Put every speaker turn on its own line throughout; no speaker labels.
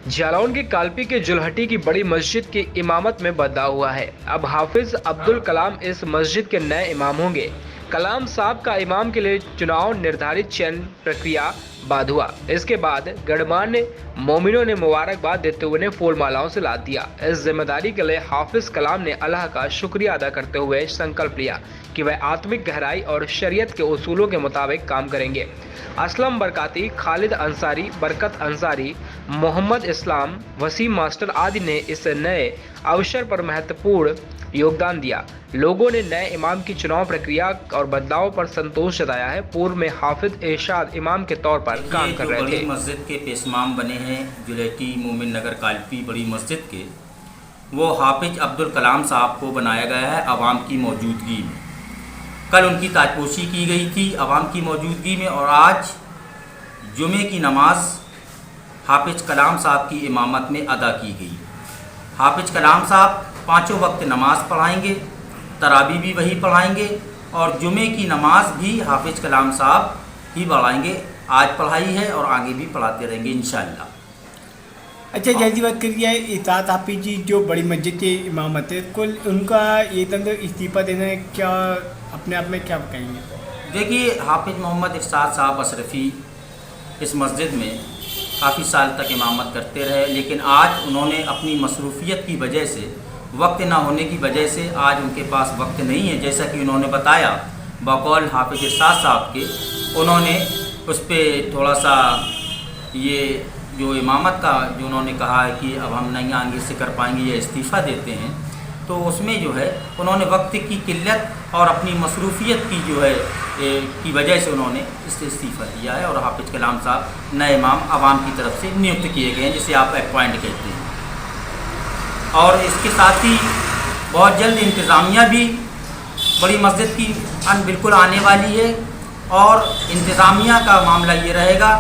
जालौन के कालपी के जुलहटी की बड़ी मस्जिद की इमामत में बदलाव हुआ है। अब हाफिज अब्दुल कलाम इस मस्जिद के नए इमाम होंगे। कलाम साहब का इमाम के लिए चुनाव निर्धारित चयन प्रक्रिया बाद हुआ। इसके बाद गणमान्य मोमिनों ने मुबारकबाद देते हुए उन्हें फूल मालाओं से लाद दिया। इस जिम्मेदारी के लिए हाफिज कलाम ने अल्लाह का शुक्रिया अदा करते हुए संकल्प लिया कि वह आत्मिक गहराई और शरीयत के उसूलों के मुताबिक काम करेंगे। असलम बरकाती, खालिद अंसारी, बरकत अंसारी, मोहम्मद इस्लाम, वसीम मास्टर आदि ने इस नए अवसर पर महत्वपूर्ण योगदान दिया। लोगों ने नए इमाम की चुनाव प्रक्रिया और बदलाव पर संतोष जताया है। पूर्व में हाफिज इरशाद इमाम के तौर पर काम कर रहे थे।
मस्जिद के पेशमाम बने हैं जुलहटी मोमिन नगर कालपी बड़ी मस्जिद के, वो हाफिज अब्दुल कलाम साहब को बनाया गया है अवाम की मौजूदगी में। कल उनकी ताजपोशी की गई थी अवाम की मौजूदगी में, और आज जुमे की नमाज हाफिज कलाम साहब की इमामत में अदा की गई। हाफिज कलाम साहब पाँचों वक्त नमाज पढ़ाएंगे, तरावी भी वही पढ़ाएंगे, और जुमे की नमाज भी हाफिज कलाम साहब ही पढ़ाएंगे। आज पढ़ाई है और आगे भी पढ़ाते रहेंगे इंशाअल्लाह।
अच्छा, जैसी बात करिए इताअत हाफिज जी जो बड़ी मस्जिद के इमामत है, कुल उनका ये तंत्र इस्तीफ़ा देना है, क्या अपने आप में क्या कहेंगे?
देखिए, हाफिज मोहम्मद इरशाद साहब अशरफी इस मस्जिद में काफ़ी साल तक इमामत करते रहे, लेकिन आज उन्होंने अपनी मसरूफियत की वजह से, वक्त ना होने की वजह से आज उनके पास वक्त नहीं है। जैसा कि उन्होंने बताया बकौल हाफिज इरशाद साहब के, उन्होंने उस पर थोड़ा सा ये जो इमामत का जो उन्होंने कहा है कि अब हम नहीं आगे से कर पाएंगे या इस्तीफ़ा देते हैं, तो उसमें जो है उन्होंने वक्त की किल्लत और अपनी मसरूफियत की जो है की वजह से उन्होंने इससे इस्तीफ़ा दिया है, और हाफिज कलाम साहब नए इमाम आवाम की तरफ से नियुक्त किए गए हैं, जिसे आप अपॉइंट कहते हैं। और इसके साथ ही बहुत जल्द इंतज़ामिया भी बड़ी मस्जिद की बिल्कुल आने वाली है, और इंतज़ामिया का मामला ये रहेगा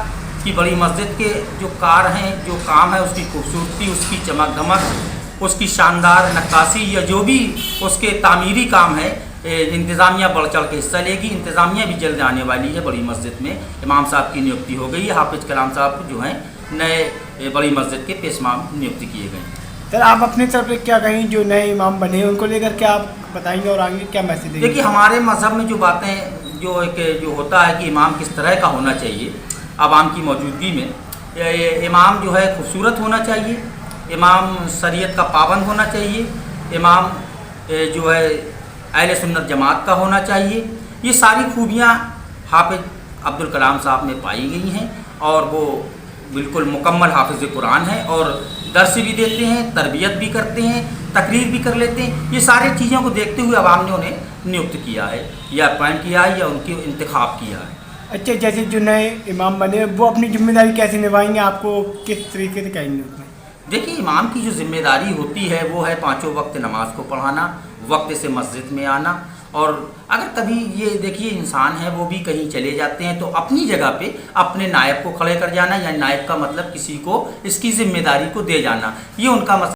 कि बड़ी मस्जिद के जो कार हैं, जो काम है, उसकी खूबसूरती, उसकी चमक धमक, उसकी शानदार नक्काशी या जो भी उसके तामीरी काम है, इंतज़ामिया बढ़ चढ़ के हिस्सा लेगी। इंतज़ामिया भी जल्द आने वाली है बड़ी मस्जिद में। इमाम साहब की नियुक्ति हो गई है। हाफिज कलाम साहब जो हैं नए बड़ी मस्जिद के पेशमाम नियुक्त किए गए हैं।
सर, आप अपनी तरफ से क्या कहें, जो नए इमाम बने हैं उनको लेकर क्या आप बताएंगे और आगे क्या मैसेज देंगे?
देखिए, हमारे मज़हब में जो बातें जो होता है कि इमाम किस तरह का होना चाहिए आवाम की मौजूदगी में, इमाम जो है खूबसूरत होना चाहिए, इमाम शरीयत का पाबंद होना चाहिए, इमाम जो है अहले सुन्नत जमात का होना चाहिए। ये सारी खूबियाँ हाफिज अब्दुल कलाम साहब में पाई गई हैं, और वो बिल्कुल मुकम्मल हाफिज कुरान है, और दर्स भी देते हैं, तरबियत भी करते हैं, तकरीर भी कर लेते हैं। ये सारी चीज़ों को देखते हुए आवाम ने उन्हें नियुक्त किया है, या अपॉइंट किया है, या उनकी इंतखाब किया है।
अच्छा, जैसे जो नए इमाम बने वो अपनी जिम्मेदारी कैसे निभाएंगे, आपको किस तरीके से कहेंगे उसमें?
देखिए, इमाम की जो जिम्मेदारी होती है वो है पाँचों वक्त नमाज को पढ़ाना, वक्त से मस्जिद में आना, और अगर कभी ये देखिए इंसान है वो भी कहीं चले जाते हैं तो अपनी जगह पे अपने नायब को खड़े कर जाना, या नायब का मतलब किसी को इसकी जिम्मेदारी को दे जाना, ये उनका